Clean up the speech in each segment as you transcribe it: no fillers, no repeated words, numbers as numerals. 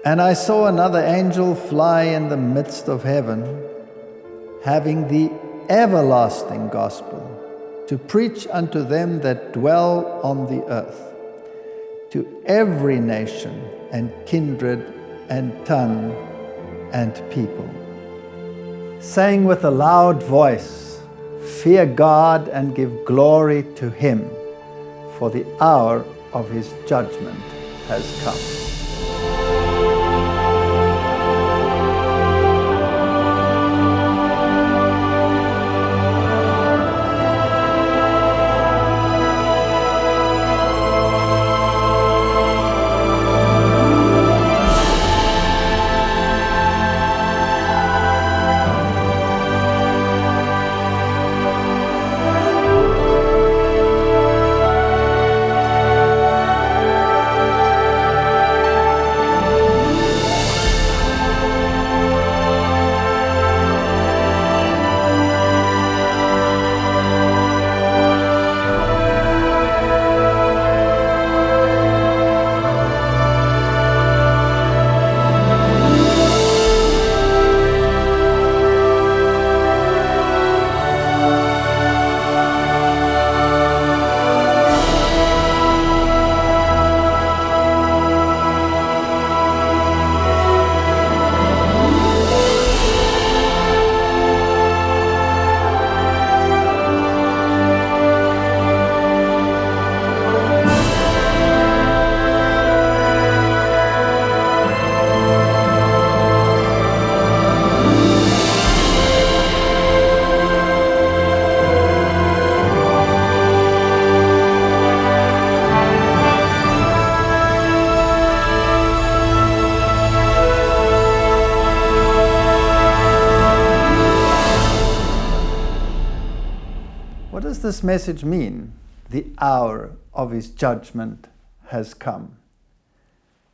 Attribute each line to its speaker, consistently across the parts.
Speaker 1: And I saw another angel fly in the midst of heaven, having the everlasting gospel, to preach unto them that dwell on the earth, to every nation and kindred and tongue and people, saying with a loud voice, Fear God and give glory to Him, for the hour of His judgment has come. What does this message mean? The hour of His judgment has come.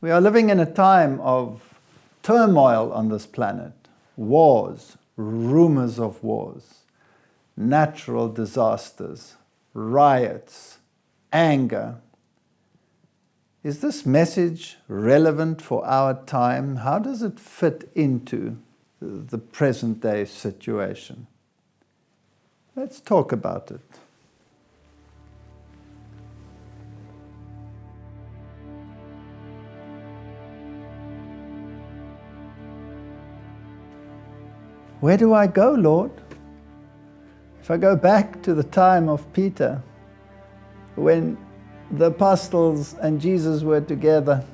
Speaker 1: We are living in a time of turmoil on this planet. Wars, rumors of wars, natural disasters, riots, anger. Is this message relevant for our time? How does it fit into the present day situation? Let's talk about it. Where do I go, Lord? If I go back to the time of Peter, when the apostles and Jesus were together,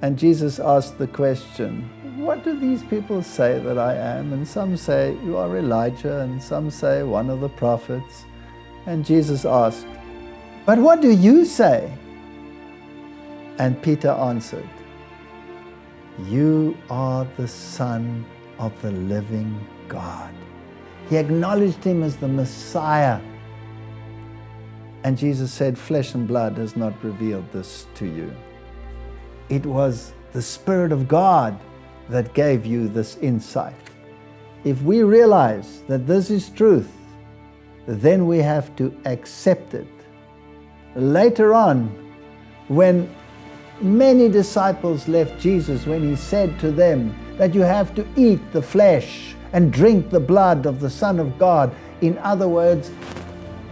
Speaker 1: and Jesus asked the question, what do these people say that I am? And some say, you are Elijah, and some say, one of the prophets. And Jesus asked, but what do you say? And Peter answered, you are the Son of the living God. He acknowledged Him as the Messiah. And Jesus said, flesh and blood has not revealed this to you. It was the Spirit of God that gave you this insight. If we realize that this is truth, then we have to accept it. Later on, when many disciples left Jesus, when He said to them that you have to eat the flesh and drink the blood of the Son of God, in other words,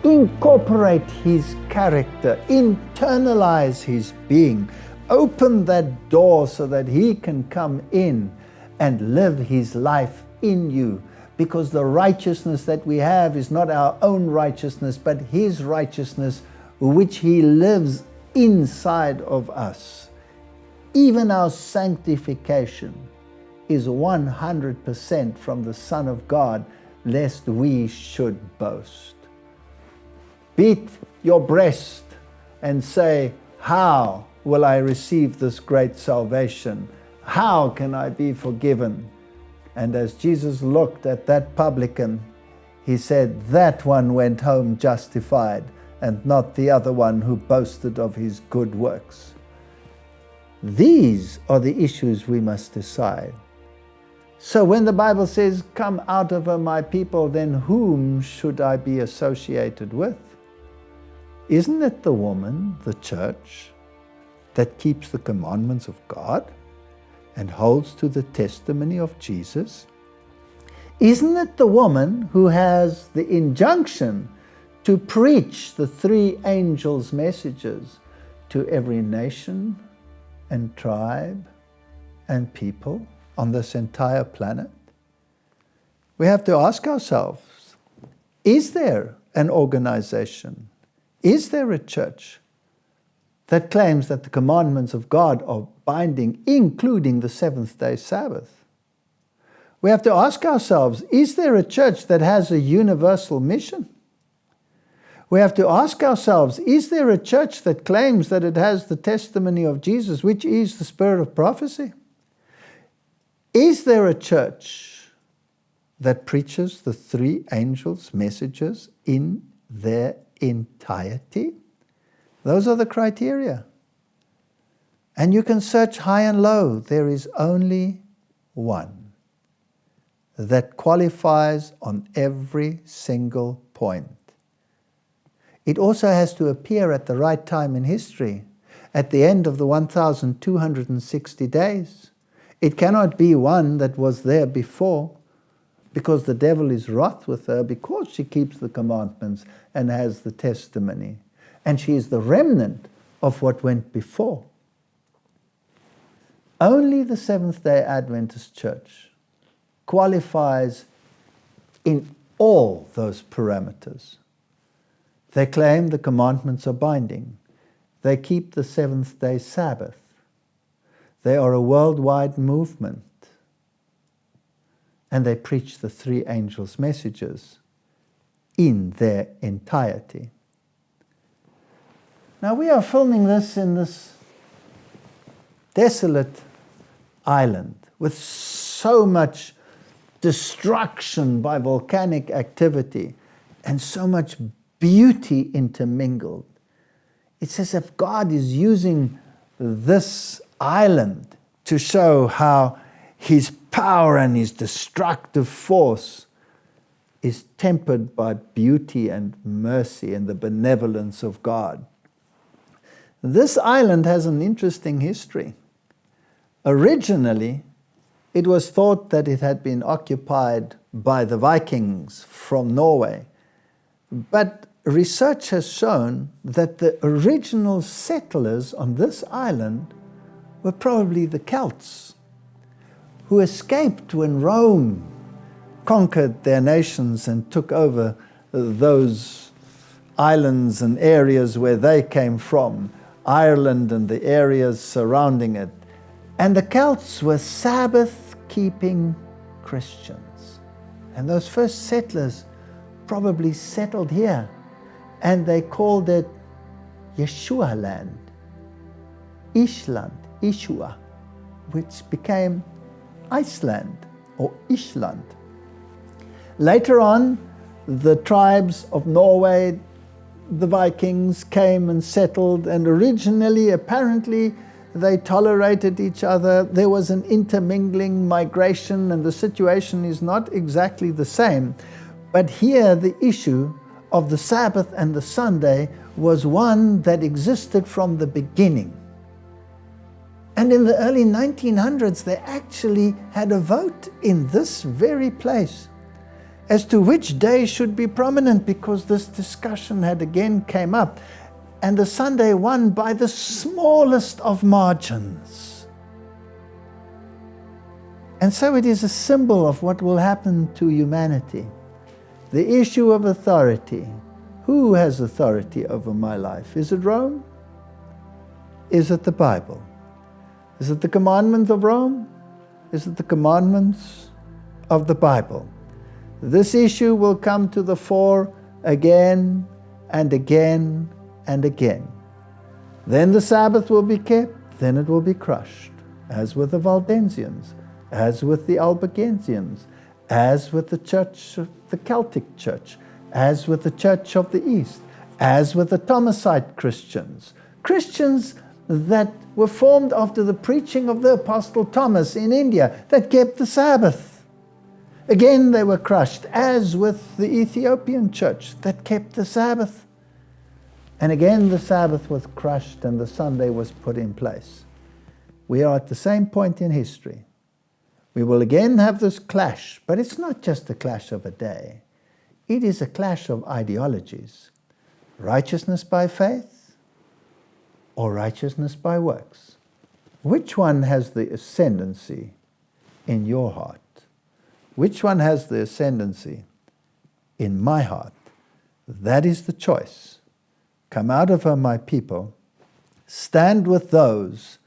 Speaker 1: incorporate His character, internalize His being, open that door so that He can come in and live His life in you. Because the righteousness that we have is not our own righteousness, but His righteousness, which He lives inside of us. Even our sanctification is 100% from the Son of God, lest we should boast. Beat your breast and say, how will I receive this great salvation? How can I be forgiven? And as Jesus looked at that publican, He said, that one went home justified, and not the other one who boasted of his good works. These are the issues we must decide. So when the Bible says, come out of her, my people, then whom should I be associated with? Isn't it the woman, the church, that keeps the commandments of God? and holds to the testimony of Jesus? Isn't it the woman who has the injunction to preach the three angels' messages to every nation and tribe and people on this entire planet? We have to ask ourselves, is there an organization, is there a church that claims that the commandments of God are binding, including the seventh-day Sabbath? We have to ask ourselves, is there a church that has a universal mission? We have to ask ourselves, is there a church that claims that it has the testimony of Jesus, which is the spirit of prophecy? Is there a church that preaches the three angels' messages in their entirety? Those are the criteria. And you can search high and low. There is only one that qualifies on every single point. It also has to appear at the right time in history, at the end of the 1,260 days. It cannot be one that was there before, because the devil is wroth with her because she keeps the commandments and has the testimony. And she is the remnant of what went before. Only the Seventh-day Adventist Church qualifies in all those parameters. They claim the commandments are binding. They keep the seventh-day Sabbath. They are a worldwide movement. And they preach the three angels' messages in their entirety. Now, we are filming this in this desolate island with so much destruction by volcanic activity and so much beauty intermingled. It's as if God is using this island to show how His power and His destructive force is tempered by beauty and mercy and the benevolence of God. This island has an interesting history. Originally, it was thought that it had been occupied by the Vikings from Norway. But research has shown that the original settlers on this island were probably the Celts, who escaped when Rome conquered their nations and took over those islands and areas where they came from, Ireland and the areas surrounding it. And the Celts were Sabbath-keeping Christians. And those first settlers probably settled here, and they called it Yeshua land, Ishland, Ishua, which became Iceland or Ishland. Later on, the tribes of Norway, the Vikings, came and settled, and originally, apparently, they tolerated each other. There was an intermingling migration, and the situation is not exactly the same. But here, the issue of the Sabbath and the Sunday was one that existed from the beginning. And in the early 1900s, they actually had a vote in this very place as to which day should be prominent, because this discussion had again came up. And the Sunday won by the smallest of margins. And so it is a symbol of what will happen to humanity. The issue of authority. Who has authority over my life? Is it Rome? Is it the Bible? Is it the commandments of Rome? Is it the commandments of the Bible? This issue will come to the fore again and again and again. Then the Sabbath will be kept, then it will be crushed, as with the Valdensians, as with the Albigensians, as with the church, the Celtic church, as with the Church of the East, as with the Thomasite Christians, Christians that were formed after the preaching of the Apostle Thomas in India, that kept the Sabbath. Again, they were crushed, as with the Ethiopian church that kept the Sabbath. And again, the Sabbath was crushed and the Sunday was put in place. we are at the same point in history. We will again have this clash, but it's not just a clash of a day. It is a clash of ideologies. Righteousness by faith or righteousness by works? Which one has the ascendancy in your heart? Which one has the ascendancy in my heart? That is the choice. Come out of her, my people. Stand with those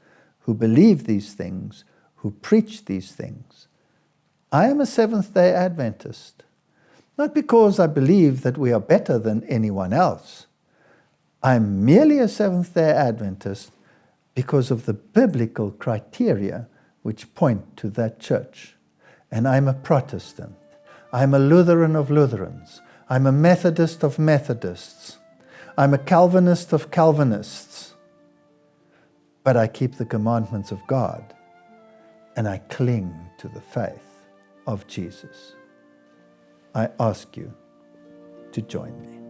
Speaker 1: who believe these things, who preach these things. I am a Seventh-day Adventist, not because I believe that we are better than anyone else. I'm merely a Seventh-day Adventist because of the biblical criteria which point to that church. And I'm a Protestant. I'm a Lutheran of Lutherans. I'm a Methodist of Methodists. I'm a Calvinist of Calvinists. But I keep the commandments of God, and I cling to the faith of Jesus. I ask you to join me.